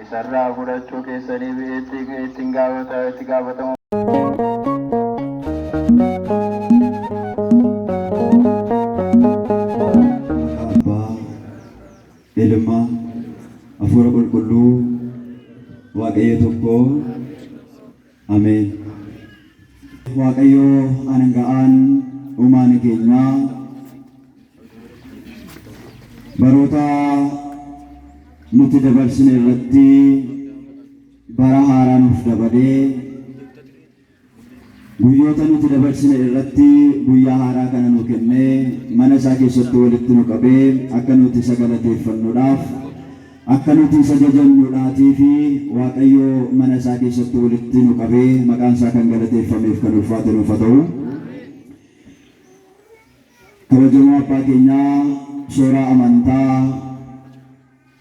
Isarraa fudhachuu keessaniif ittiin gaafatamu. Abbaa, Ilma, Hafuura Qulqulluu, Waaqayyo tokko, Ameen. Waaqayyo aanga'aan uumaan keenya baroota nuti dabarsine irratti bara haaraa nuuf dabalee guyyoota nuti dabarsine irratti guyyaa haaraa kana nu kennee mana isaa keessatti walitti nu qabee akka nuti isa galateeffannuudhaaf akka nuti isa jajjannuudhaatii fi Waaqayyo mana isaa keessatti walitti nu qabee maqaan isaa kan galateeffameef kan ulfaate nuuf haa ta'u. Kabajamoo abbaa keenyaa Sooraa amantaa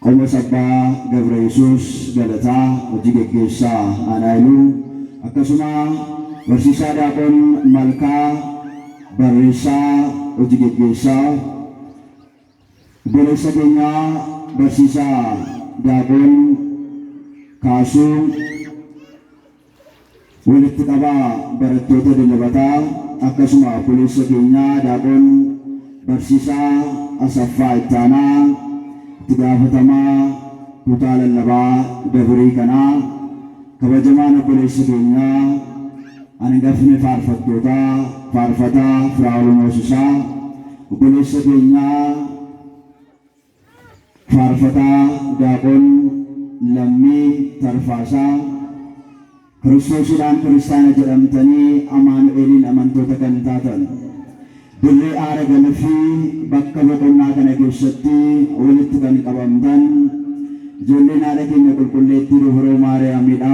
Qomoos Abbaa Gabra Yesuus Galataa hojii geggeessaa Anaayiluu akkasuma barsiisaa Daaqoon Malkaa barreessaa hojii geggeessaa obboleessa keenyaa barsiisaa Daaqoon Kaasuu walitti qabaa barattoota Dalabataa akkasuma obboleessa keenyaa Daaqoon barsiisaa Asaffaa Ittaanaa itti gaafatamaa kutaa lallabaa Dabrii kanaa kabajamaan obboleessa keenyaa hangafni faarfattootaa faarfataa Firaa'ol Moosisaa obboleessa keenyaa faarfataa Daaqoon Lammii Tarfaasaa Kiristoosiidhaan kiristaana jedhamtanii Amaanu'eeliin amantoota kan taatan dirree aara galfii bakka boqonnaa kana keessatti walitti kan qabamtan ijoolleen haadha keenya qulqulleettii Dubroo Maariyaamidha.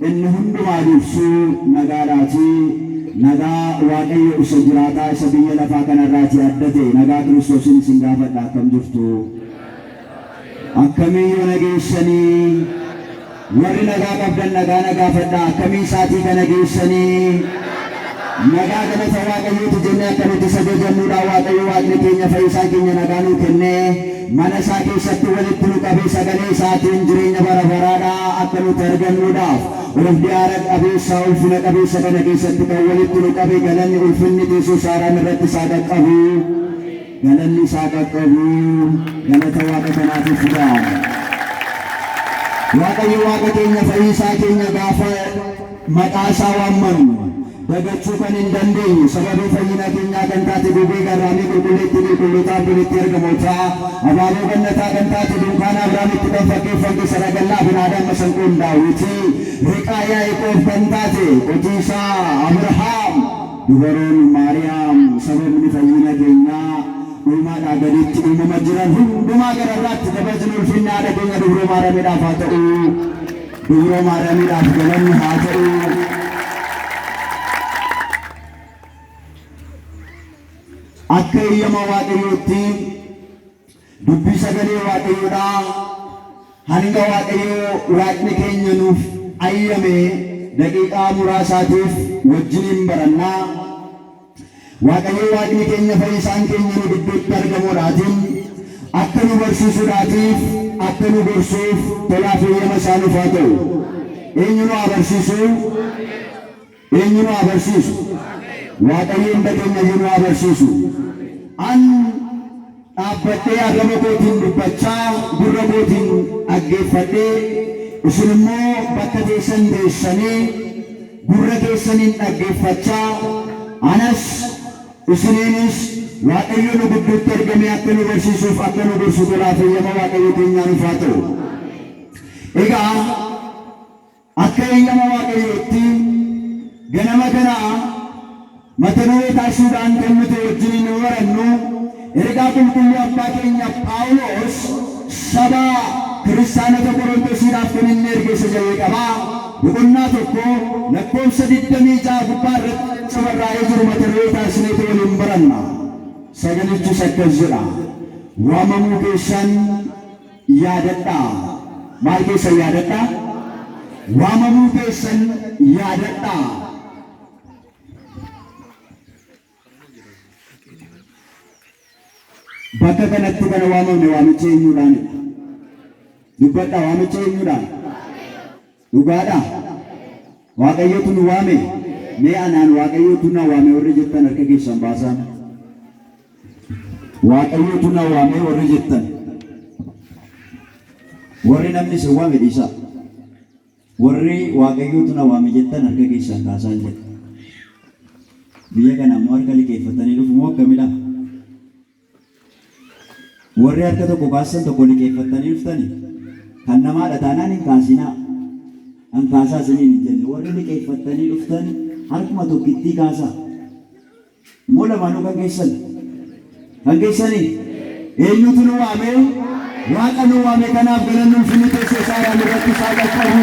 Inni hundumaa ibsu nagaadhaati. Nagaa Waaqayyo isa jiraataa isa biyya lafaa kanarraati adda ta'e nagaa Kiristoosiin isin gaafadha akkam jirtu. Akkamii yoo nageessanii warri nagaa qabdan nagaa gaafadha akkamii isaatii kana geessanii nagaa galata Waaqayyooti jennee akka nuti isa jajjannuudha. Waaqayyo Waaqni keenya fayyisaa keenya nagaa nuu kennee mana isaa keessatti walitti nu qabee sagalee isaatiin jireenya bara baraadhaa akka nuti argannuudhaaf ulfina aara qabeessa ulfina qabeessa kana keessatti kan walitti nu qabee galanni ulfinni teessoo saaraan irratti isaa qaqqabu galanni isaa qaqqabu galata Waaqa kanaatiif fidaa. Waaqayyo Waaqa keenya fayyisaa keenya gaafa maqaa isaa waammannu dagachuu kan hin dandeenye sababii fayyina keenyaa kan taate gubee garraamii qulqulleetti qulqullootaan bilitti argamootaa abaaboo gannataa kan taate dunkaana Abrahaamitti kan fakkeeffamte saragallaa Abinaadaan masanqoon Daawitii riqaa Yaaqoob kan taate qotiisaa Abrahaam dubaroon Maariyaam sababni fayyina keenyaa uumaadhaa gaditti uumama jiran hundumaa gararraatti kabajni ulfinni haadha keenya Dubroo Maariyaamiidhaaf haa ta'u. Dubroo Maariyaamiidhaaf galanni haa ta'u. Akka eeyyama Waaqayyootti dubbii sagalee Waaqayyoodhaa hanga Waaqayyoo Waaqni keenya nuuf ayyame daqiiqaa muraasaatiif wajjiniin barannaa. Waaqayyo Waaqni keenya fayyisaan keenya nu gidduutti argamuudhaatiin akka nu barsiisuudhaatiif akka nu gorsuuf tolaaf eeyyama isaa nuuf haa ta'u. Eenyu nu abarsiisu? Eenyu nu abarsiisu? Waaqayyo hunda keenya nu abarsiisu. An dhaabbadhee arraba kootiin dubbachaa gurra kootiin dhaggeeffadhee isin immoo bakka teessan teessanii gurra keessaniin dhaggeeffachaa anas isiniinis Waaqayyo nu gidduutti argame akka nu barsiisuuf akka nu gorsu tolaaf eeyyama Waaqayyo keenyaa nuuf haa ta'u. Egaa akka eeyyama Waaqayyootti ganama kana mata duree taasisuudhaan kan nuti wajjin nu barannu ergaa qulqulluu abbaa keenya Phaawulos saba kiristaanota Qorontosiidhaaf kan inni ergeessa jedhee qaba. Boqonnaa tokko lakkoofsa 26 gubbaa irratti barraa'ee jiru mata duree taasisneetu waliin baranna. Sagalichis akkas jedha. Waamamuu keessan yaadadhaa. Maal keessan yaadadhaa? Waamamuu keessan yaadadhaa. Bakka kanatti kana waamamne waamicha eenyuudhaanidha? Dubbadhaa, waamicha eenyuudhaan? Dhugaadha. Waaqayyotu nu waame. Mee anaan Waaqayyotu na waame warri jettan harka keessan baasan. Waaqayyotu na waame warri jettan. Warri namni si waame dhiisa. Warri Waaqayyotu na waame jettan harka keessan kaasan jedha. Biyya kana ammoo harka liqeeffatanii dhufu moo akkamidha? Warri harka tokko kaasan tokko liqeeffatanii dhuftani. Kan namaadha taanaan hin kaasinaa. An kaasaa isiniin hin jenne. Warri liqeeffatanii dhuftan harkuma tokkittii kaasaa. Moo lamaanuu kan keessan? Kan keessanii? Eenyutu nu waame? Waaqa nu waame. Kanaaf galanni ulfinni teessoo isaa irratti isaa qaqqabu.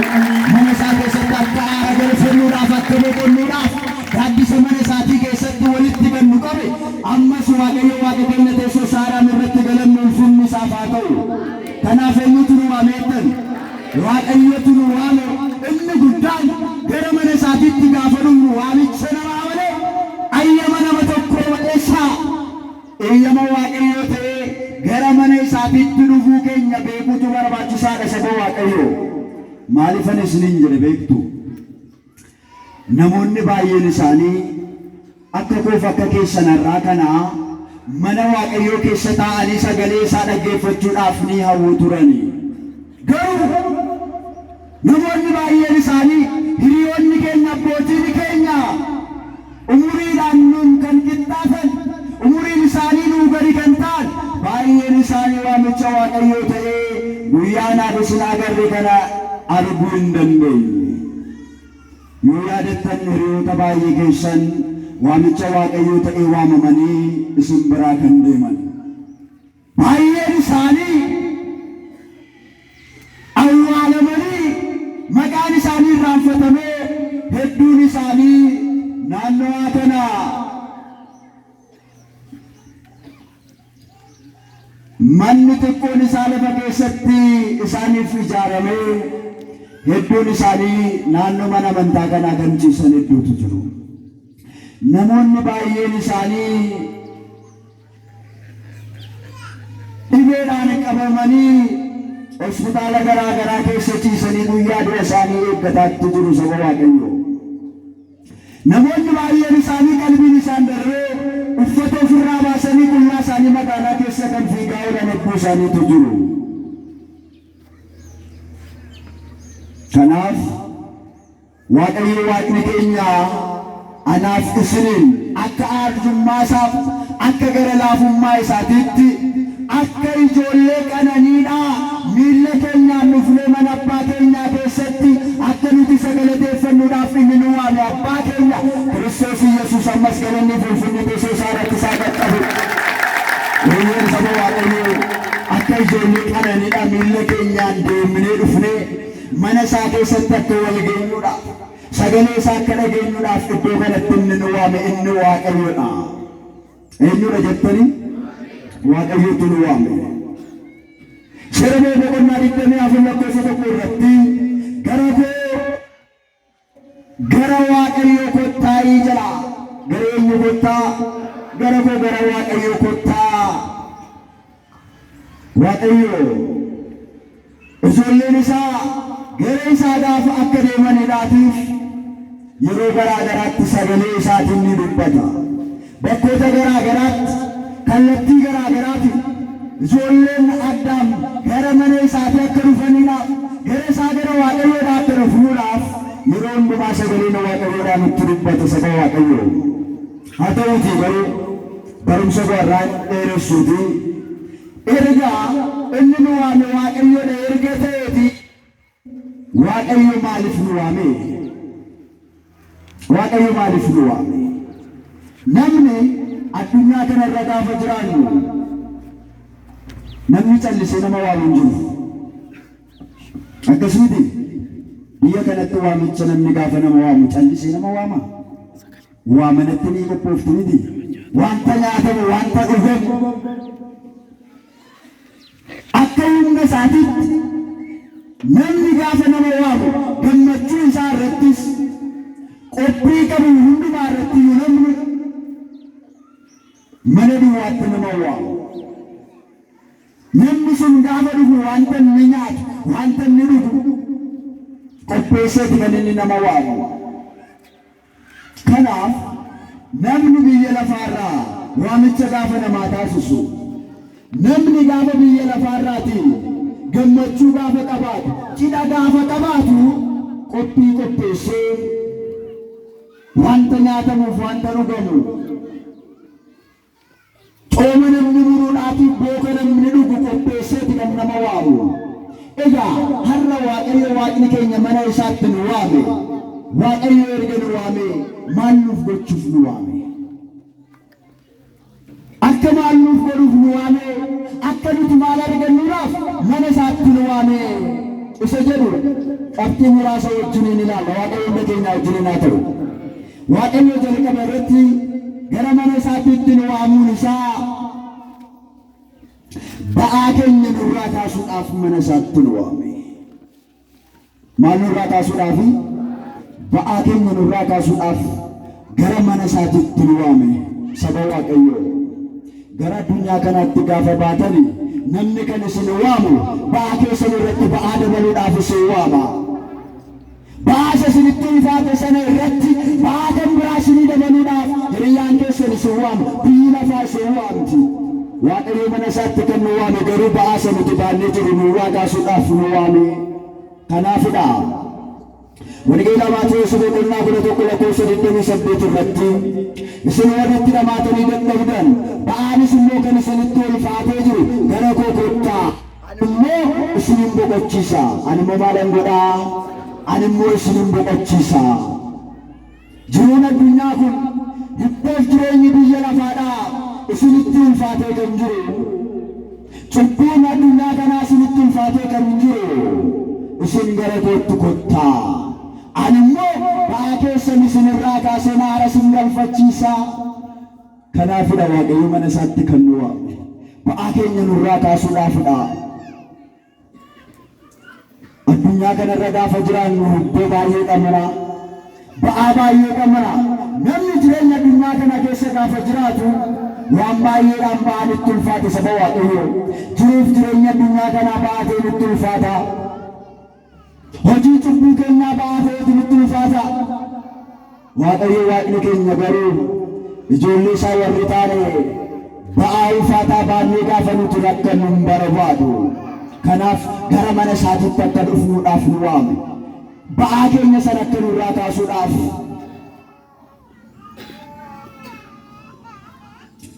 Mana isaa keessatti akka aara galfannuudhaaf akka boqonnuudhaaf gaaddisa mana isaatii keessatti walitti kan nu qabe. Ammas Waaqayyo Waaqa keenya teessoo isaa irratti galanni ulfinni isaaf haa ta'u. Kanaaf eenyutu nu waame jettan? Waaqayyotu nu waame. Inni guddaan gara mana isaatiitti gaafa dhufnu waamicha namaa malee ayyama nama tokkoo madeessaa. Eeyyama Waaqayyoo ta'ee gara mana isaatiitti dhufuu keenya beekuutu barbaachisaadha. Saba Waaqayyoo maaliifan isiniin jedhe beektu? Namoonni baay'een isaanii akka koof akka keessan har'aa kanaa mana Waaqayyoo keessa taa'anii sagalee isaa dhaggeeffachuudhaaf ni hawwu turani. Garuu namoonni baay'een isaanii hiriyoonni keenya abbootiin keenya umuriidhaan nuun kan qixxaatan umuriin isaanii nuu gadi kan ta'an baay'een isaanii waamicha Waaqayyoo ta'ee guyyaa naaf isin agarre kana arguu hin dandeenye. Yoo yaadattan hiriyoota baay'ee keessan waamicha Waaqayyoo ta'ee waamamanii isin biraa kan deeman baay'een isaanii awwaalamanii maqaan isaanii irraanfatamee hedduun isaanii naannoo kana manni xiqqoon isaa lafa keessatti isaaniif ijaaramee hedduun isaanii naannoo mana amantaa kanaa kan ciisan hedduutu jiru. Namoonni baay'een isaanii dhibeedhaan qabamanii hospitaala garaa garaa keessa ciisanii guyyaa du'a isaanii eeggataatti jiru. Saba Waaqayyoo namoonni baay'een isaanii qalbiin isaan darree uffata ofirraa baasanii qullaa isaanii magaalaa keessa kan fiigaa oolan hedduu isaaniitu jiru. Kanaaf Waaqayyo Waaqni keenya anaaf isiniin akka aarjummaa isaaf akka gara laafummaa isaatiitti akka ijoollee qananiidhaa miilla keenyaan dhufnee mana abbaa keenyaa keessatti akka nuti sagalateeffannuudhaaf inni nu waame abbaa keenya Kiristoos Yesuus ammas galanni ulfinni teessoo isaa irratti isaa qaqqabu. Yeroo saba Waaqayyoo akka ijoollee qananiidhaa miilla keenyaan deemnee dhufnee mana isaa keessatti akka wal geenyuudhaaf sagalee isaa akka dhageenyuudhaaf iddoo kanatti inni nu waame. Inni Waaqayyoodha. Eenyudha jettanii? Waaqayyotu nu waame. Seera boqonnaa 24 irratti gara Waaqayyoo kottaa jala. Gara eenyu kottaa? Gara Waaqayyoo kottaa. Waaqayyoo ijoolleen isaa gara isaadhaaf akka deemaniidhaatiif yeroo garaa garaatti sagalee isaatiin ni dubbata. Bakkoota garaa garaatti kallattii garaa garaatti ijoolleen Addaam gara mana isaatii akka dhufaniidhaaf gara isaa gara Waaqayyoodhaa akka dhufuudhaaf yeroo hundumaa sagaleen Waaqayyoodhaa nutti dubbata. Saba Waaqayyoo haa ta'uutii garuu barumsa warraa dheeressuutii ergaa inni nu waame Waaqayyoodha erga ta'eeti. Waaqayyo maaliif nu waame? Waaqayyo maaliif nu waame? Namni addunyaa kana irra gaafa jiraannu namni callisee nama waamu hin jiru. Akkasumatti biyya kanatti waamicha namni gaafa nama waamu callisee nama waama. Waamanatti ni qophooftu miti. Wanta nyaatamu, wanta dhugamu akka humna isaatiitti namni gaafa nama waamu gammachuu isaa irrattis qophii qabu hundumaa irratti yoo namni mana duwwaatti nama waamu. Namni sun gaafa dhufu wanta inni nyaatu, wanta inni dhugu qopheesseeti kan inni nama waamu. Kanaaf namni biyya lafaarraa waamicha gaafa namaa taasisu, namni gaafa biyya lafaarraatiin gammachuu gaafa qabaatu, cidha gaafa qabaatu qophii qopheessee wanta nyaatamuuf wanta dhugamu xooma namni muruudhaatiif booka namni dhugu qopheesseeti kan nama waamu. Egaa har'a Waaqayyo Waaqni keenya mana isaatti nu waame. Waaqayyo erga nu waame maal nuuf gochuuf nu waame? Akka maal nuuf godhuuf nu waame? Akka nuti maal argannuudhaaf mana isaatti nu waame? Isa jedhu qabxii muraasa wajjiniin ilaalla. Waaqayyo hunda keenya wajjiniin haa ta'u. Waaqayyo jalqaba irratti gara mana isaatti nu waamuun isaa ba'aa keenya nurraa kaasuudhaaf mana isaatti nu waame. Maal nurraa kaasuudhaafi? Ba'aa keenya nurraa kaasuudhaaf gara mana isaatti nu waame. Saba Waaqayyoo gara addunyaa kanaatti gaafa baatani namni kan isin waamu ba'aa keessan irratti ba'aa dabaluudhaaf isin waama. Ba'aa isinitti ulfaate sana irratti ba'aa kan biraa isinii dabaluudhaaf hiriyyaan keessan isin waamu. Biyyi lafaa isin waamti. Waaqayyo mana isaatti kan nu waame garuu ba'aa sanatti baannee jiru nurraa kaasuudhaaf nu waame. Kanaafidha wangeela Maatewos boqonnaa 11:28 irratti isin warri itti dhamaatanii dadhabdan ba'aanis immoo kan isinitti ulfaatee jiru gara koo kottaa ani immoo isinin boqochiisa. Ani immoo maalan godhaa? Ani immoo isinin boqochiisa. Jiruun addunyaa kun dhibboof jireenyi biyya lafaadhaa isinitti ulfaatee kan jiru. Cubbuun addunyaa kanaa isinitti ulfaatee kan jiru. Isin gara kootti kottaa. Ani immoo ba'aa keessan isinirraa kaasee naara isin galfachiisa. Kanaafidha Waaqayyo mana isaatti kan nu waame. Ba'aa keenya nurraa kaasuudhaafidha. Addunyaa kanarra gaafa jiraannu iddoo baay'ee qabna. Ba'aa baay'ee qabna. Namni jireenya addunyaa kana keessa gaafa jiraatu waan baay'eedhaan ba'aan itti ulfaate saba Waaqayyoo. Jiruuf jireenya addunyaa kanaa ba'aateen itti ulfaata. Hojii cubbuu keenyaa ba'aa ta'eetu nutti ulfaata. Waaqayyo Waaqni keenya garuu ijoollee isaa warri taane ba'aa ulfaataa baannee gaafa nuti rakkannu hin barbaadu. Kanaaf gara mana isaatitti akka dhufnuudhaaf nu waame. Ba'aa keenya sana akka nurraa kaasuudhaaf.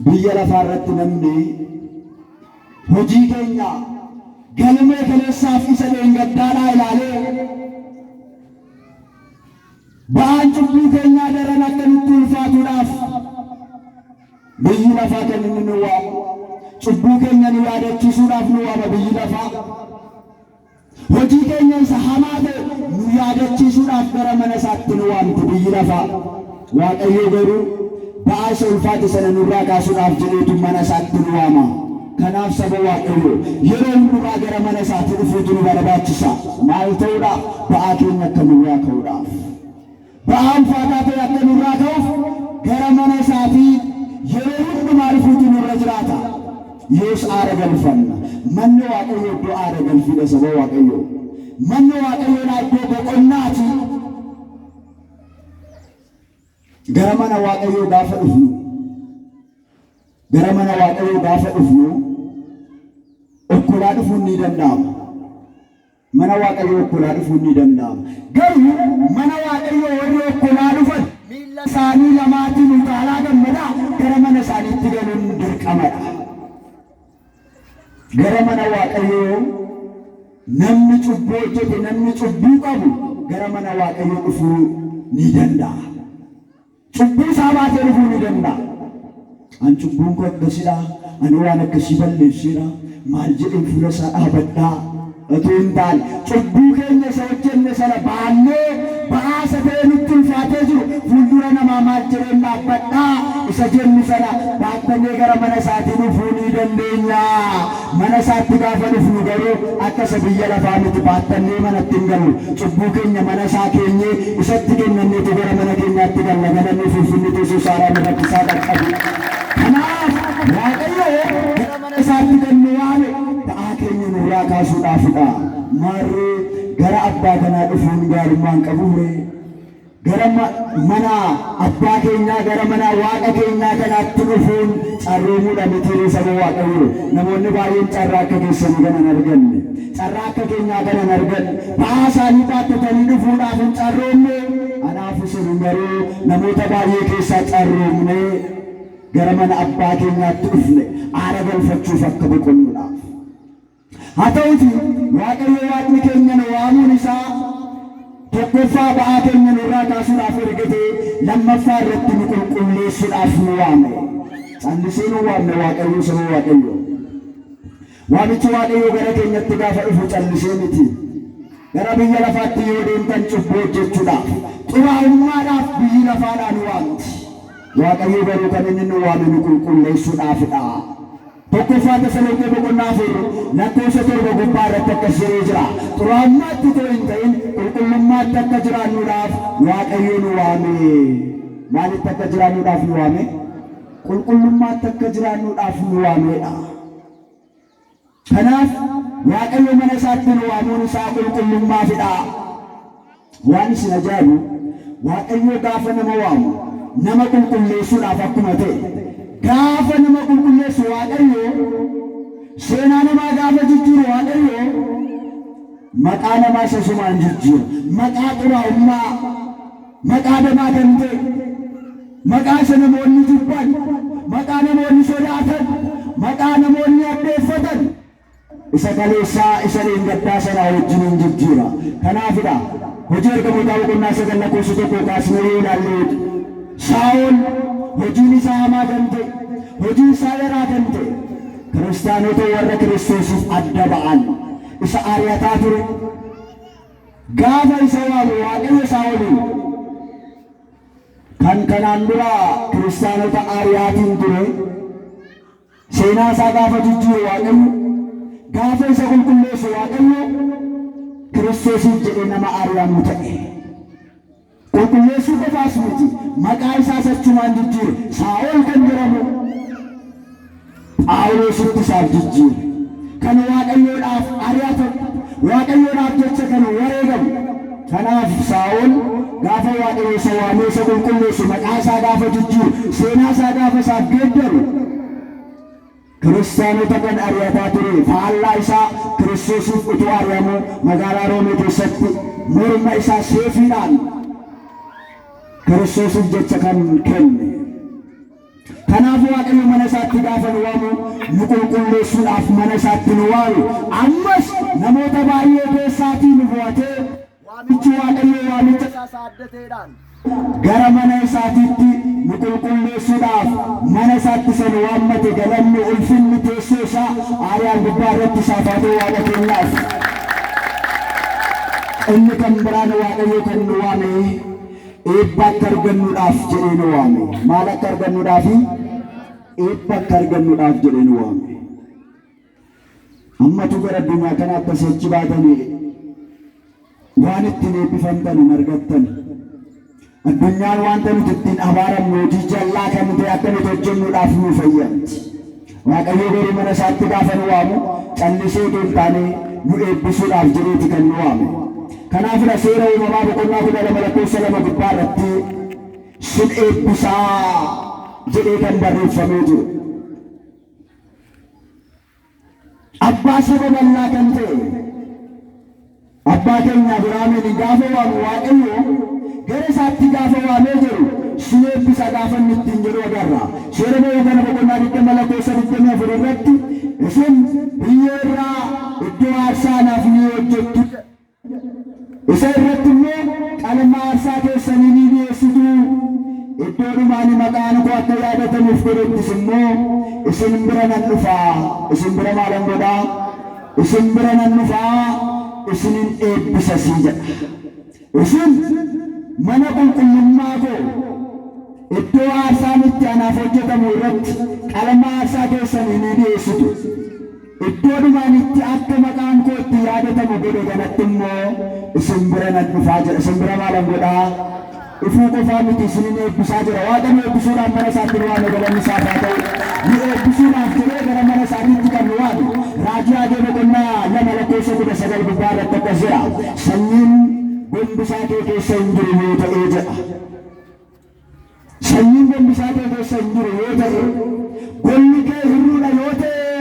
Biyya lafaa irratti namni hojii keenya galmee kaleessaaf isa dheengaddaadhaa ilaalee ba'aan cubbuu keenyaa daran akka nutti ulfaatuudhaaf biyyi lafaa kan inni nu waamu. Cubbuu keenya nu yaadachiisuudhaaf nu waama biyyi lafaa. Hojii keenya isa hamaa ta'e nu yaadachiisuudhaaf gara mana isaatti nu waamti biyyi lafaa. Waaqayyo garuu ba'aa isa ulfaate sana nurraa kaasuudhaaf jedheetu mana isaatti nu waama. Kanaaf saba Waaqayyo yeroo hundumaa gara mana isaatti dhufuutu nu barbaachisa. Maal ta'uudhaaf? Ba'aa keenya akka nurraa ka'uudhaaf. Ba'aa ulfaataa ta'e akka nurraa ka'uuf gara mana isaatii yeroo hundumaa dhufuutu nurra jiraata. Yoos aara galfanna. Manni Waaqayyo iddoo aara galfiidha saba Waaqayyo. Manni Waaqayyoodhaa iddoo boqonnaati. Gara mana Waaqayyoo gaafa dhufnu, gara mana Waaqayyoo gaafa dhufnu okkolaa dhufuun ni danda'ama. Mana Waaqayyoo okkolaa dhufuun ni danda'ama. Garuu mana Waaqayyoo warri okkolaa dhufan miilla isaanii lamaatiin utaalaa gammadaa gara mana isaaniitti galuun dirqamadha. Gara mana Waaqayyoo namni cubbuu hojjete, namni cubbuu qabu gara mana Waaqayyoo dhufuu ni danda'a. Cubbuu isaa baatee dhufuu ni danda'a. an cubbuun koo akkasidha, ani waan akkasii balleesseera, maal jedheen fuula isaa dhaabadhaa otoo hin taane cubbuu keenya isa hojjenne sana baannee ba'aasa ta'ee nutti ulfaatee jiru fuuldura namaa maal jedheen dhaabbadhaa isa jennu sana baattannee gara mana isaatii dhufuu ni dandeenya. Mana isaatti gaafa dhufnu garuu akka isa biyya lafaa miti baattannee manatti hin galu. Cubbuu keenya mana isaa keenyee isatti kenninneetu gara mana keenyaatti galla galannee Finfinnee teessoo saaraan irratti isaa qaqqabu. Kanaaf Waaqayyo gara mana isaatti gannu waame ta'aa keenya nurraa kaasuudhaafidha. Maarree gara abbaa kanaa dhufuun gaarummaan qabuure gara mana abbaa keenyaa gara mana waaqa keenyaa kanaatti dhufuun carroomuudha miti saba Waaqayyo. Namoonni baay'een carraa akka keessanii kana hin arganne, carraa akka keenyaa kana hin arganne, ba'aa isaanii baattatanii dhufuudhaaf hin carroomne. Kanaaf isin garuu namoota baay'ee keessaa carroomne gara mana abbaa keenyaatti dhufne aara galfachuuf akka boqonnuudhaaf. Haa ta'uti Waaqayyo Waaqni keenya nu waamuun isaa tokkoffaa ba'aa keenya nurraa kaasuudhaaf ergatee lammaffaa irratti nu qulqulleessuudhaaf nu waame. Callisee nu waamne Waaqayyo saba Waaqayyo. Waamichi Waaqayyo gara keenyatti gaafa dhufu callisee miti. Gara biyya lafaatti yoo deemtan cubbuu hojjechuudhaaf xuraa'ummaadhaaf biyyi lafaadhaan nu waamti. Waaqayyo garuu kan inni nu waame nu qulqulleessuudhaafidha. Tokkoffaa Tasalonqee boqonnaa 4 lakkoofsa 7 gubbaa irratti akkas jedhee jira. Xuraa'ummaatti otoo hin ta'in qulqullummaatti akka jiraannuudhaaf Waaqayyo nu waame. Maalitti akka jiraannuudhaaf nu waame? Qulqullummaatti akka jiraannuudhaaf nu waamedha. Kanaaf Waaqayyo mana isaatti nu waamuun isaa qulqullummaafidha. Waan isin ajaa'ibu Waaqayyo gaafa nama waamu nama qulqulleessuudhaaf akkuma ta'e gaafa nama qulqulleessu Waaqayyo seenaa namaa gaafa jijjiiru Waaqayyo maqaa namaa isa sumaan jijjiira. Maqaa xuraa'ummaa, maqaa damaa kan ta'e, maqaa isa namoonni jibban, maqaa namoonni sodaatan, maqaa namoonni addeeffatan isa kaleessaa isa dheengaddaa sanaa wajjin hin jijjiira. Kanaafidha hojii ergamootaa boqonnaa 9 lakkoofsa 1 kaasnee yoo ilaallee Saa'ol hojiin isaa hamaa kan ta'e, hojiin isaa yaraa kan ta'e kiristaanota warra Kiristoosiif adda ba'an isa ari'ataa ture. Gaafa isa waamu Waaqayyo Saa'oliin kan kanaan dura kiristaanota ari'aatiin ture seenaa isaa gaafa jijjiiru Waaqayyo gaafa isa qulqulleessu Waaqayyo Kiristoosiif jedhee nama ari'amu ta'e. Qulqulleessuu qofaas miti maqaa isaas achumaan jijjiire. Saa'ol kan jedhamu Phaawulositti isaaf jijjiire. Kan Waaqayyoodhaaf ari'atamu, Waaqayyoodhaaf jecha kan wareegamu. Kanaaf Saa'ol gaafa Waaqayyo isa waamee isa qulqulleessu maqaa isaa gaafa jijjiiru, seenaa isaa gaafa isaaf geeddaru kiristaanota kan ari'ataa ture. Faallaa isaa Kiristoosiif utuu ari'amu magaalaa Roomee keessatti morma isaa seefiidhaan Kiristoosiif jecha kan kenne. Kanaaf Waaqayyo mana isaatti gaafa nu waamu nu qulqulleessuudhaaf mana isaatti nu waamu. Ammas namoota baay'ee keessaatii nu bu'atee waamichi Waaqayyo waamicha isaa saaddateedhaan gara mana isaatiitti nu qulqulleessuudhaaf mana isaatti isa nu waammate galanni ulfinni teessoo isaa aariyaan gubbaa irratti isaaf haa ta'u Waaqa keenyaaf. Inni kan biraan Waaqayyo kan nu waame eebba akka argannuudhaaf jedhee nu waame. Maal akka argannuudhaafi? Eebba akka argannuudhaaf jedhee nu waame. Ammatu gara addunyaa kanaatti asii achi baatanii waan ittiin eebbifamtan hin argattan. Addunyaan wanta nuti ittiin abaaramnu hojii jallaa kan ta'e akka nuti hojjennuudhaaf nu fayyaddi. Waaqayyo garuu mana isaatti gaafa nu waamu callisee otoo hin taane nu eebbisuudhaaf jedheeti kan nu waame. Kanaafidha seera uumamaa boqonnaa 12 lakkoofsa 2 gubbaa irratti sin eebbisaa jedhee kan barreeffamee jiru. Abbaa saba bal'aa kan ta'e abbaa keenya Abrahaamiin gaafa waamu Waaqayyo gara isaatti gaafa waamee jiru sin eebbisa gaafa inni ittiin jedhu agarra. Seera kana boqonnaa 20 lakkoofsa 24 irratti isin biyya irraa iddoo aarsaa naaf ni hojjettu. Isa irratti immoo qalma aarsaa keessanii ni dhiyeessitu. Iddoo dhumaan ani maqaan koo akka yaadatamuuf godhettis immoo isin bira nan dhufaa. Isin bira maalan godhaa? Isin bira nan dhufaa, isinin eebbisasii jedha. Isin mana qulqullummaa koo iddoo aarsaan itti anaaf hojjetamu irratti qalama aarsaa keessanii ni dhiyeessitu. Iddoo dhumaan itti akka maqaan koo itti yaadatamu godhe kanatti immoo isin bira nan dhufaa jedha. Isin bira maalan godhaa? Ifuu qofaa miti isinin eebbisaa jira. Waaqni eebbisuudhaan mana isaatti nu waame, galanni isaaf haa ta'u. Ni eebbisuudhaaf jedhee gara mana isaatiitti kan nu waame. Raajii Hagee boqonnaa 2:19 gubbaa irratti akkas jedha. Sanyiin gombisaa kee keessa hin jiru yoo ta'e jedha. Sanyiin gombisaa kee keessa hin jiru yoo ta'e, golli kee hirruudha yoo ta'e,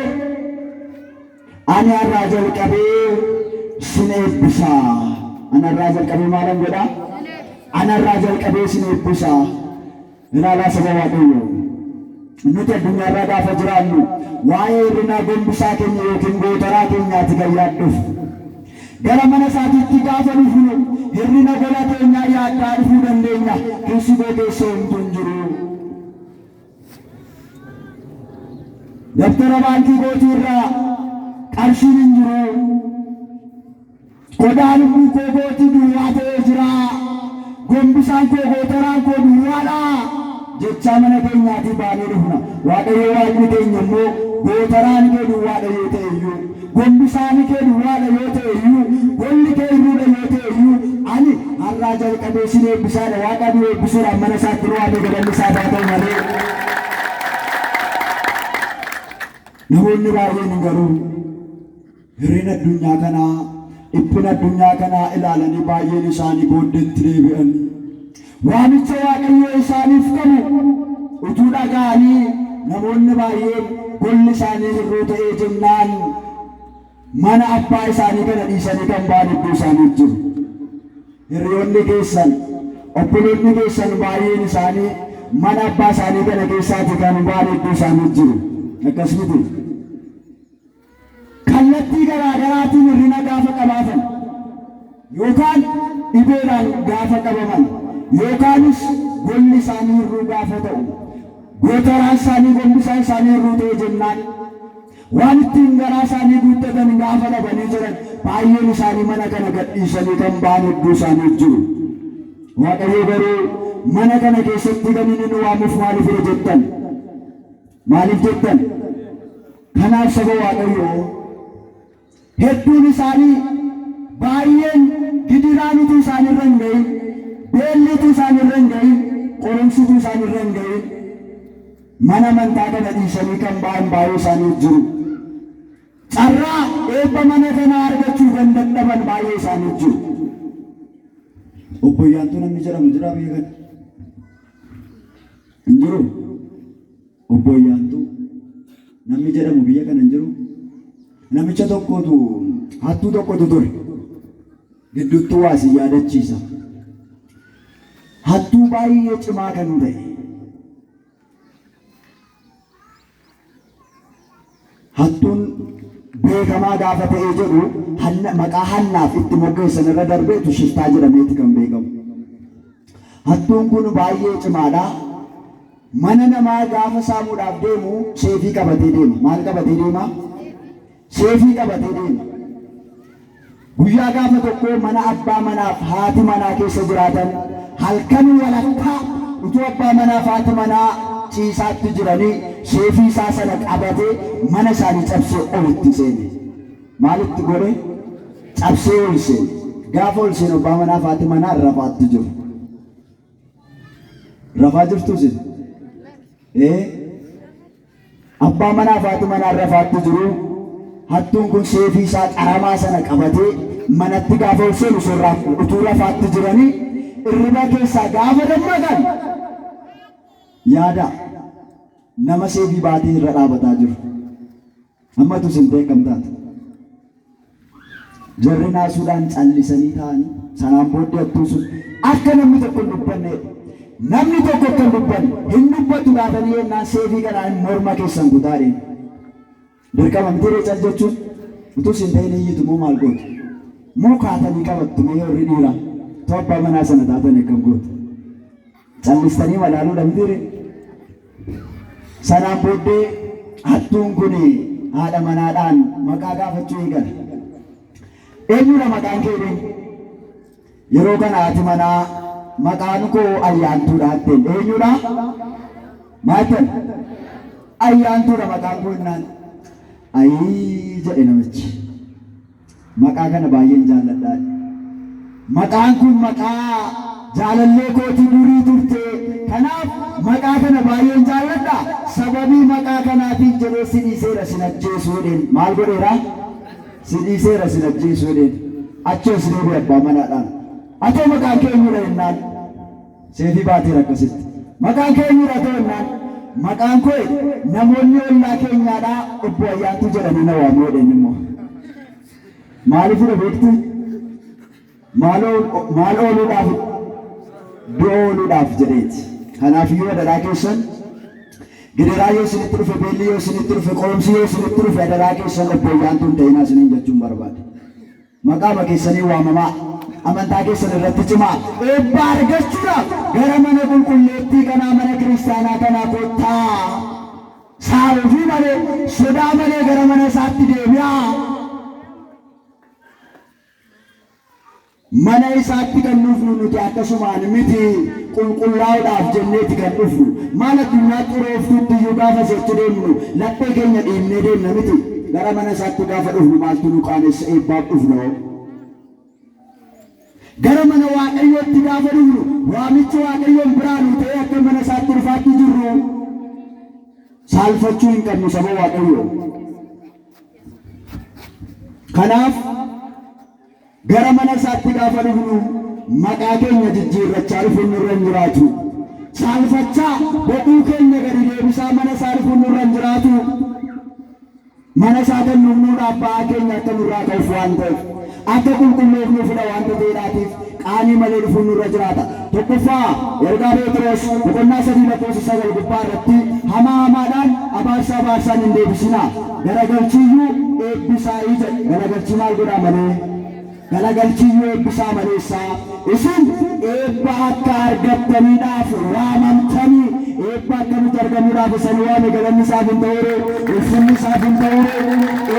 ani har'aa jalqabee sin eebbisaa. Ani har'aa jalqabee maalan godhaa? Ani har'aa jalqabee sin eebbisaa. Ilaalaa saba Waaqayyoo. Nuti addunyaarraa gaafa jiraannu waa'ee hir'ina gombisaa keenya yookiin gootaraa keenyaatti kan yaadduuf. Gara mana isaatiitti gaafa dhufnu hir'ina gola keenyaa yaaddaa dhufuu dandeenya. Keessi koo keessa homtuu hin jiru. Dabtara baankii kootii irraa qarshiin hin jiru. Qodaan lubbuu koo kootii duwwaa ta'ee jira. Gombisaan koo gootaraan koo duwwaadha jechaa mana keenyaatii baanee dhufna. Waaqayyo Waaqni keenya immoo gootaraan kee duwwaadha yoo ta'e iyyuu, gombisaan kee duwwaadha yoo ta'e iyyuu, golli kee hirruudha yoo ta'e iyyuu, ani har'aa jalqabee sin eebbisaadha. Waaqni eebbisuudhaan mana isaatti nu waame, galanni isaaf haa ta'u malee. Namoonni baay'een garuu hir'ina addunyaa kanaa, dhiphina addunyaa kanaa ilaalanii baay'een isaanii booddeetti deebi'an. Waamicha Waaqayyoo isaaniif qabu utuu dhaga'anii namoonni baay'een golli isaanii hirruu ta'ee jennaan mana abbaa isaanii kana dhiisanii kan ba'an iddoo isaanii jiru. Hiriyoonni keessan, obboloonni keessan baay'een isaanii mana abbaa isaanii kana keessaati kan ba'an iddoo isaanii jiru. Akkas miti. Kallattii garaa garaatiin hirrina gaafa qabaatan yookaan dhibeedhaan gaafa qabaman yookaanis golli isaanii hirruu gaafa ta'u, gootaraan isaanii gombisaan isaanii hirruu ta'e jennaan waan ittiin garaa isaanii guuttatan gaafa dhabanii jiran baay'een isaanii mana kana gadhiisanii kan ba'an iddoo isaanii jiru. Waaqayyo garuu mana kana keessatti kan inni nu waamuuf maaliif jettan? Maaliif jettan? Kanaaf saba Waaqayyoo hedduun isaanii baay'een gidiraan utuu isaanirra hin gahin, beelli utuu isaanirra hin gahin, qorumsi utuu isaanirra hin gahin mana amantaa kana dhiisanii kan ba'an baay'ee isaanii jiru. Carraa eebba mana kanaa argachuu kan dadhaban baay'ee isaanii jiru. Obboyyaantuu namni jedhamu jira biyya kana? Hin jiru? Obboyyaantuu namni jedhamu biyya kana hin jiru? Namicha tokkotu hattuu tokkotu ture. Gidduutti waa si yaadachiisa. Hattuu baay'ee cimaa kan ta'e. Hattuun beekamaa gaafa ta'ee jedhu maqaa Hannaaf itti moggeessan irra darbeetu Shiftaa jedhameeti kan beekamu. Hattuun kun baay'ee cimaadha. Mana namaa gaafa saamuudhaaf deemu seefii qabatee deema. Maal qabatee deema? Seefii qabatee deema. Guyyaa gaafa tokko mana abbaa manaaf haati manaa keessa jiraatan halkan walakkaa utuu abbaa manaaf haati manaa ciisaatti jiranii seefii isaa sana qabatee mana isaanii cabsee olitti seene. Maalitti godhe? Cabsee ol seene. Gaafa ol seene abbaa manaaf haati manaa rafaatti jiru. Rafaa jirtu isin? Abbaa manaaf haati manaa rafaatti jiru. Hattuun kun seefii isaa qaramaa sana qabatee manatti gaafa ol seenu sorraa utuu rafaatti jiranii irriba keessaa gaafa dammaqan yaada nama seefii baatee irra dhaabataa jiru. Ammatu isin beekamtaatu. Jarri naasuudhaan callisanii ta'anii sanaan booddee hattuun sun akka namni tokko hin dubbanne, namni tokko akka hin dubbanne hin dubbatu gaafanii yennaan seefii kanaan morma keessan kutaadheen. Dirqama miti reecal jechuun utuu isin ta'in iyyitu moo maal gootu? Moo kaatanii qabattu moo warri dhiiraa? Ta'u abbaa manaa sana taatan eeggam gootu? Callistanii malaaluu dhabdire Sanaan booddee hattuun kun haadha manaadhaan maqaa gaafachuu eegala. Eenyudha maqaan kee? Yeroo kana haati manaa maqaan koo Ayyaantuudha hatteen. Eenyudha? Maatan? Ayyaantuudha maqaan koo innaan. Ayii jedhe namichi. Maqaa kana baay'een jaalladhaa. Maqaan kun maqaa jaalallee kootii durii turte. Kanaaf maqaa kana baay'een jaalladha. Sababii maqaa kanaatiin jedhee si dhiiseera sin ajjeesuudhaan. Maal godheera? Si dhiiseera sin ajjeesuudhaan. Achoos deebi'e abbaa manaadhaan. Atoo maqaan kee eenyudha jennaan? Seefii baateera akkasitti. Maqaan kee eenyudha atoo jennaan? Maqaan koo namoonni ollaa keenyaadhaa obbo Ayyaantuu jedhanii na waamu jedheen immoo. Maaliifidha beektu? Maal ooluudhaaf? Du'a ooluudhaaf jedheeti. Kanaaf iyyuu adaraa keessan gidiraa yoo isinitti dhufe, beelli yoo isinitti dhufe, qoomsi yoo isinitti dhufe adaraa keessan obbo Ayyaantuun ta'inaa isiniin jechuun barbaade. Maqaama keessanii waamamaa. Amantaa keessan irratti cimaa. Eebba argachuudhaaf gara mana qulqulleettii kanaa, mana kiristaanaa kanaa kottaa. Saawufii malee, sodaa malee gara mana isaatti deebi'aa. Mana isaatti kan dhufnu nuti akkasumaan miti qulqullaa'uudhaaf jenneeti kan dhufnu. Maal addunyaa xurooftuutti iyyuu gaafa sochi deemnu laphee keenya dhiibnee deemna miti. Gara mana isaatti gaafa dhufnu maaltu nu qaanessa eebbaaf dhufnu? Gara mana Waaqayyootti gaafa dhufnu waamichi Waaqayyoon biraa nu ta'ee akka mana isaatti dhufaatti jirru saalfachuu hin qabnu saba Waaqayyoo. Kanaaf gara mana isaatti gaafa dhufnu maqaa keenya jijjiirrachaa dhufuun nurra hin jiraatu. Saalfachaa boquu keenya gadi deebisaa mana isaa dhufuun nurra hin jiraatu. Mana isaa kan nuufnuudhaaf ba'aa keenya akka nurraa ka'uuf waan ta'eef akka qulqulloofnuufidha waan ta'eedhaatiif qaanii malee dhufuun nurra jiraata. Tokkoffaa ergaa Phexros boqonnaa 3:9 gubbaa irratti hamaa hamaadhaan abaarsa abaarsaan hin deebisinaa. Garagalchiiyyuu eebbisaa jedhe. Garagalchii maal godhaa malee? Garagalchiiyyuu eebbisaa maleessaa. Isin eebba akka argattaniidhaaf waamamtanii. Eebba akkamitti argamuudhaaf isin waame? Galanni isaaf hin ta'ure, ulfinni isaaf hin ta'ure.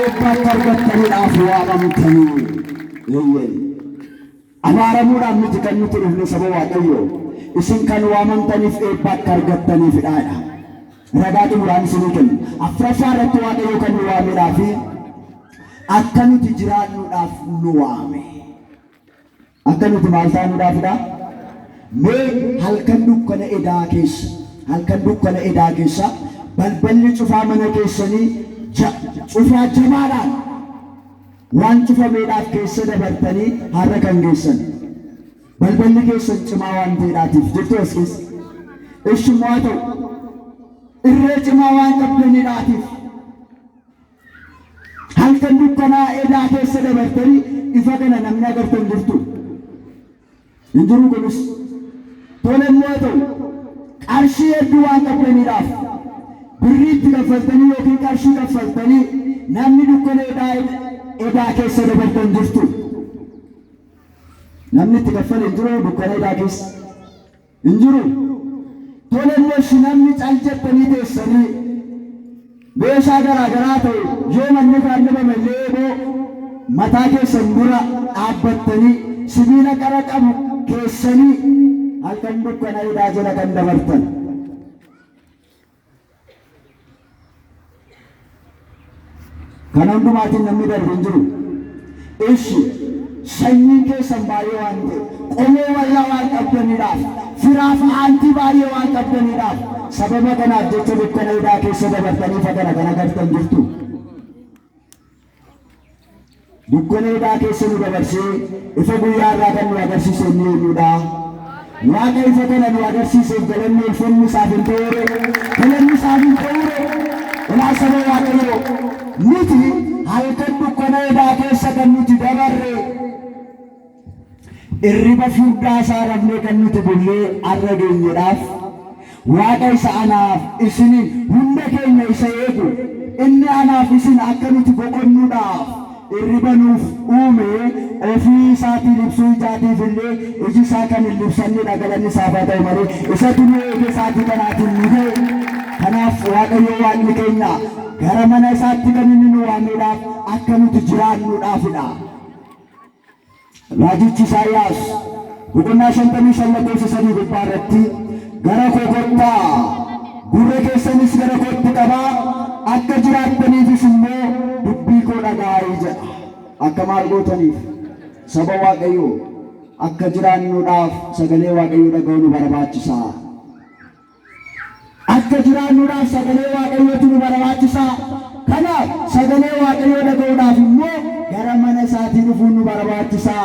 Eebba akka argattaniidhaaf waamamtanii. Abaaramuudhaan miti kan nuti dhufne saba Waaqayyoo. Isin kan waamamtaniif eebba akka argattaniifidha. Ragaa xumuraan isinii kennu. Afuraffaa irratti Waaqayyoo kan nu waamedhaa fi akka nuti jiraannuudhaaf nu waame. Akka nuti maal taanuudhaafidha? Mee halkan dukkana edaa keessa, halkan dukkana edaa keessa balballi cufaa mana keessanii cufaa jamaadhaan waan cufameedhaaf keessa dabartanii har'a kan geessan. Balballi keessan cimaa waan ta'eedhaatiif jirtu as keessa. Ishimmoo haa ta'u irree cimaa waan qabdaniidhaatiif halkan dukkanaa edaa keessa dabartanii ifa kana namni agartan jirtu. Hin jiru kunis. Tole immoo haa ta'u qarshii hedduu waan qabdaniidhaaf birriitti kaffaltanii yookiin qarshii kaffaltanii namni dukkana edaa keessa dabartan jirtu. Namni itti kaffale hin jiru dukkana edaa keessa hin jiru. Tole immoo namni cal jettanii teessanii meeshaa garaagaraa ta'u yoo manni faannifame illee mataa keessan dura dhaabbattanii sibiila qara qabu keessanii halkan dukkana edaa jala kan dabartan. Kana hundumaatiin namni darbe hin jiru. Ishi sanyiin keessan baay'ee waan ta'e qomoo wayyaa waan qabdaniidhaaf firaaf aantii baay'ee waan qabdaniidhaaf sababa kanaaf jecha dukkana edaa keessa dabartanii fagana kana agartan jirtu. Dukkana edaa keessa nu dabarsee ifa guyyaa irraa kan nu agarsiise inni eenyudha? Waaqa ifa kana nu agarsiiseef galanni ulfinni isaaf hin ta'ure, galanni isaaf hin ta'ure. Ilaa saba Waaqayyoo nuti halkan dukkana edaa keessa kan nuti dabarre irriba furdaa isaa rafnee kan nuti bullee arra geenyedhaaf Waaqa isa anaaf isiniin hunda keenya isa eegu inni anaaf isin akka nuti boqonnuudhaaf irriba nuuf uume ofii isaatiin ibsuu ijaatiif illee iji isaa kan hin libsannedha. Galanni isaaf haa ta'u malee isatu nu eege isaatii kanaatiin nu ga'e. Kanaaf Waaqayyo Waaqni keenya gara mana isaatti kan inni nu waameedhaaf akka nuti jiraannuudhaafidha. Raajichi Isaayyaas boqonnaa 55 gubbaa irratti gara koo kottaa gurra keessanis gara kootti qabaa akka jiraattaniifis immoo dubbii koo dhaga'aa jedha. Akka maal gootaniif saba Waaqayyoo akka jiraannuudhaaf sagalee Waaqayyoo dhaga'uu nu barbaachisa. Akka jiraannuudhaaf sagalee Waaqayyootu nu barbaachisa. Kanaaf sagalee Waaqayyoo dhaga'uudhaaf immoo gara mana isaatii dhufuun nu barbaachisa.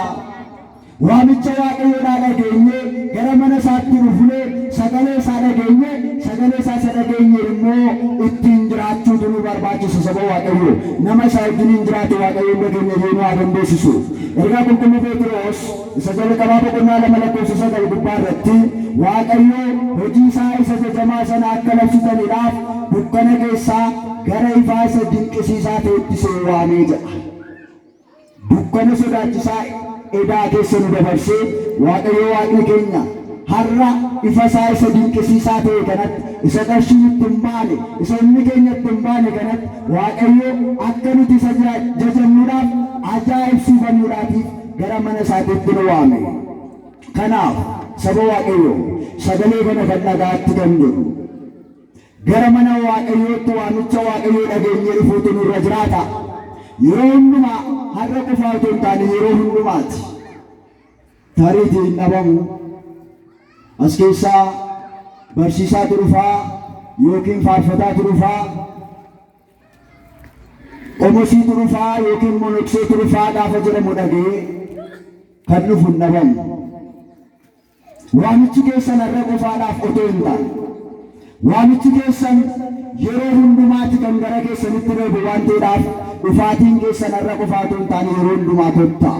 Waamicha Waaqayyoodhaa dhageenye gara mana isaatti dhufnee sagalee isaa dhageenye sagalee isaa isa dhageenye immoo ittiin jiraachuutu nu barbaachisa. Saba Waaqayyoo nama isaa wajjin jiraatu Waaqayyoon dhageenya deemuu haa dandeessisu. Ergaa qulqulluu Phexros isa jalqabaa boqonnaa 2:9 gubbaa irratti Waaqayyoo hojii isaa isa jajamaa sana akka labsitaniidhaaf dukkana keessaa gara ifaa isa dinqisiisaa ta'etti isin waamee jedha. Dukkana sodaachisaa edaa keessa nu dabarsee Waaqayyo Waaqni keenya har'a ifa isaa isa dinqisiisaa ta'e kanatti isa qarshiin itti hin baane isa inni keenya itti hin baane kanatti Waaqayyo akka nuti isa jajamnuudhaaf ajaa'ibsiifannuudhaatiif gara mana isaatiitti nu waame. Kanaaf saba Waaqayyo sagalee kana kan dhagaatti danda'u gara mana Waaqayyootti waamicha Waaqayyoo dhageenyee dhufuutu nurra jiraata. Yeroo hundumaa har'a qofaa otoo hin taane yeroo hundumaati. Tariitii hin dhabamu. As keessaa barsiisaatu dhufaa yookiin faarfataatu dhufaa, qomosiitu dhufaa yookiin monokseetu dhufaa gaafa jedhamu dhagee kan dhufu hin dhabamu. Waamichi keessan har'a qofaadhaaf otoo hin taane waamichi keessan yeroo hundumaatti kan gara keessanitti darbu waan ta'eedhaaf dhufaatiin keessan har'a qofaa otoo hin taane yeroo hundumaa kottaa.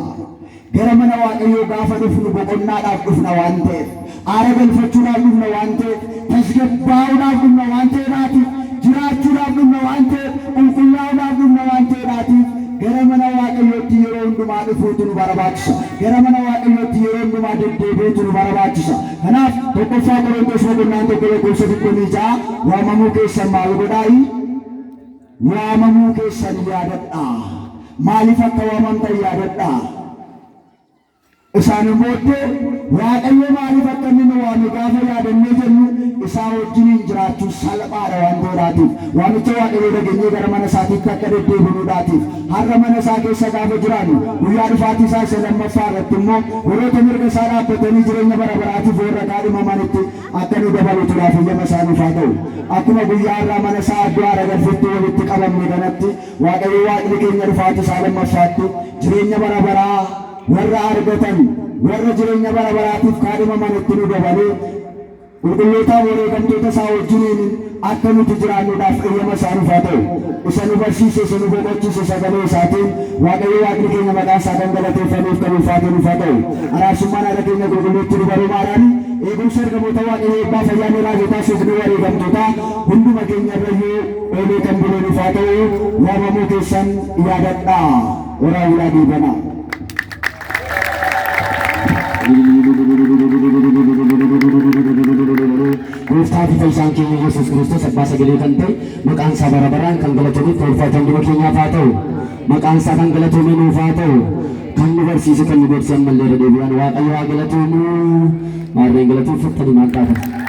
Gara mana Waaqayyoo gaafa dhufnu boqonnaadhaaf dhufna waan ta'eef, aara galfachuudhaaf dhufna waan ta'eef, tasgabbaa'uudhaaf dhufna waan ta'eedhaatiif, jiraachuudhaaf dhufna waan ta'eef, qulqullaa'uudhaaf dhufna waan ta'eedhaatiif gara mana Waaqayyootti yeroo hundumaa dhufuutu nu barbaachisa. Gara mana Waaqayyootti yeroo hundumaa deddeebi'uutu nu barbaachisa. Kanaaf tokkoffaa Qorontos boqonnaa 1:16 waamamuu keessan maal godhaayi? Waamamuu keessan yaadadhaa. Maaliif akka waamamtan yaadadhaa. Isaan booddee Waaqayyo maaliif akka inni nu waame gaafa yaadannee jennu isaa wajjin jiraachuu salphaadha waan ta'eedhaatiif waamicha Waaqayyoo dhageenyee gara mana isaatiitti akka deddeebinuudhaatiif har'a mana isaa keessa gaafa jiraannu guyyaa dhufaatii isaa isa lammaffaa irratti immoo warroota mirga isaa dhaabbatanii jireenya bara baraatiif warra kaadhimamanitti akka nu dabaluudhaaf eeyyama isaaniif haa ta'u. Akkuma guyyaa irraa mana isaa adduu aara galfetti walitti qabamne kanatti Waaqayyo Waaqni keenya dhufaatii isaa lammaffaatti jireenya bara baraa warra argatan warra jireenya bara baraatiif kaadhimamanitti nu dabalee qulqullootaa wareegamtoota isaa wajjiniin akka nuti jiraannuudhaaf eeyyama isaaniif haa ta'u. Isa nu barsiise isa nu boqochiise sagalee isaatiin Waaqayyo Waaqni keenya maqaan isaa kan galateeffamuuf kan ulfaate nuuf haa ta'u. Araarsummaan haadha keenya qulqulluutti nu barumaadhaan eegumsa ergamoota Waaqayyoo abbaa fayyaanii raajotaa suufni wareegamtootaa hunduma keenya irrayyuu oolee kan bulee nuuf haa ta'u. Waamamuu keessan yaadadhaa. Waraabulaa diibanaa. Gooftaa fi Fayyisaan keenya Yesuus Kiristoos abbaa sagalee kan ta'e maqaan isaa bara baraan kan galatamuuf ulfaatan dhuma keenyaaf haa ta'u. Maqaan isaa kan galatamu nuuf haa ta'u. Kan nu barsiise kan nu gorse ammallee irra deebi'an Waaqayyo haa galatamu. Maarreen galatuuf fattanii maal taatan?